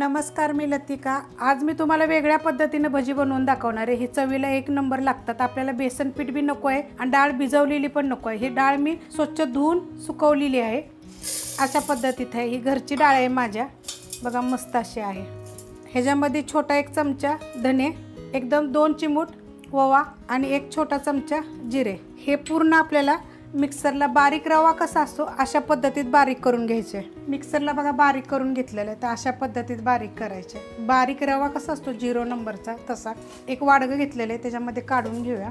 नमस्कार, मी लतिका। आज मी तुम्हाला वेगळ्या पद्धतीने भजी बनवून दाखवणार आहे। ही चवीला एक नंबर लागतात। आपल्याला बेसन पीठ भी नको आहे आणि डाळ भिजवलेली पण नको आहे। ही डाळ मी स्वच्छ धुवून सुकवलेली आहे। अशा पद्धतीत आहे। ही घरची डाळ आहे माझ्या, बघा मस्त अशी आहे। ह्याच्यामध्ये छोटा एक चमचा धने, एकदम 2 चिमूट ओवा आणि एक छोटा चमचा जिरे। हे पूर्ण आपल्याला मिक्सरला बारीक रवा कसा असतो अशा पद्धतीत बारीक करून घ्यायचे। मिक्सरला बघा बारीक करून घेतलेलं आहे, तर अशा पद्धतीत बारीक करायचे। बारीक रवा कसा असतो 0 नंबरचा तसा। एक वाडगं घेतलेलं आहे, त्याच्यामध्ये काढून घेऊया।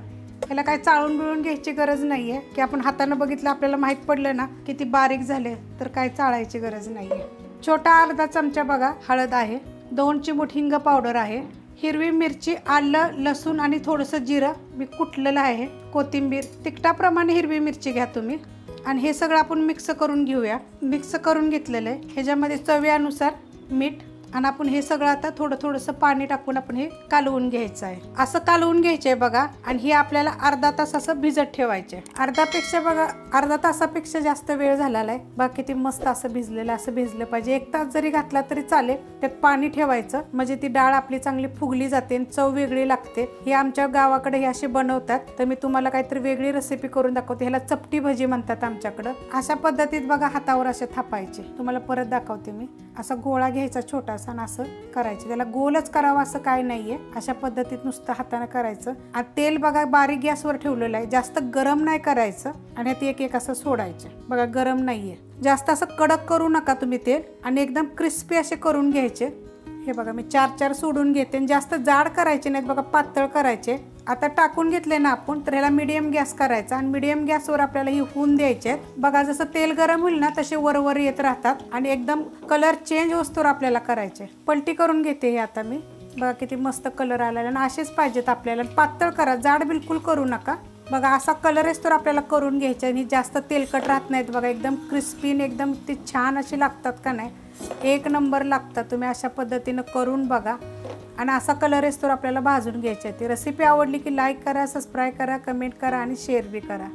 याला काय चाळून बिळून घ्यायची गरज नाही आहे, की आपण हाताने बघितलं आपल्याला माहित पडलं ना किती बारीक झाले, तर काय चाळायची गरज नाही आहे। छोटा अर्धा चमचा बघा हळद आहे, 2 चिमूट हिंग पावडर आहे, हिरवी मिरची, आलं, लसूण आणि थोडंसं जिरं मी कुटलेलं आहे, कोथिंबीर, तिखटाप्रमाणे हिरवी मिरची घ्या तुम्ही। आणि हे सगळं आपण मिक्स करून घेऊया। मिक्स करून घेतलेलं आहे। ह्याच्यामध्ये चवीनुसार मीठ आणि आपण हे सगळं आता थोडंसं पाणी टाकून आपण हे कालवून घ्यायचं आहे। असं कालवून घ्यायचं आहे बघा। आणि हे आपल्याला अर्धा तास असं भिजत ठेवायचे। अर्धा तासापेक्षा जास्त वेळ झालेला आहे। बघा किती मस्त असं भिजलेलं, असं भिजलं पाहिजे। 1 तास जरी घातला तरी चालेल। त्यात पाणी ठेवायचं, म्हणजे ती डाळ आपली चांगली फुगली जाते आणि चव वेगळी लागते। हे आमच्या गावाकडे हे असे बनवतात, तर मी तुम्हाला काहीतरी वेगळी रेसिपी करून दाखवते। ह्याला चपटी भजी म्हणतात आमच्याकडे। अशा पद्धतीत बघा हातावर असे थापायचे। तुम्हाला परत दाखवते मी। असा गोळा घ्यायचा छोटासा आणि असं करायचं। त्याला गोलच करावं असं काय नाहीये, अशा पद्धतीत नुसतं हाताने करायचं। आणि तेल बघा बारीक गॅसवर ठेवलेलं आहे, जास्त गरम नाही करायचं। आणि ते एक असं सोडायचं बघा, गरम नाहीये जास्त, असं कडक करू नका तुम्ही तेल। आणि एकदम क्रिस्पी असे करून घ्यायचे। हे बघा मी 4 सोडून घेते। जास्त जाड करायचे नाहीत बघा, पातळ करायचे। आता टाकून घेतले ना आपण, तर ह्याला मीडियम गॅस करायचा आणि मीडियम गॅसवर आपल्याला ही होऊन द्यायचे। बघा जसं तेल गरम होईल ना तसे वर येत राहतात आणि एकदम कलर चेंज होस्तोवर आपल्याला करायचे। पलटी करून घेते हे आता मी। बघा किती मस्त कलर आलेला आणि असेच पाहिजेत आपल्याला। पातळ करा, जाड बिलकुल करू नका। बघा असा कलर असतो आपल्याला करून घ्यायचा आणि जास्त तेलकट राहत नाहीत बघा, एकदम क्रिस्पी एकदम ते छान असे लागतात का नाही, एक नंबर लागतात। तुम्ही अशा पद्धतीने करून बघा आणि असा कलर असतो आपल्याला भाजून घ्यायचा आहे। ती रेसिपी आवडली की लाईक करा, सबस्क्राईब करा, कमेंट करा आणि शेअर बी करा।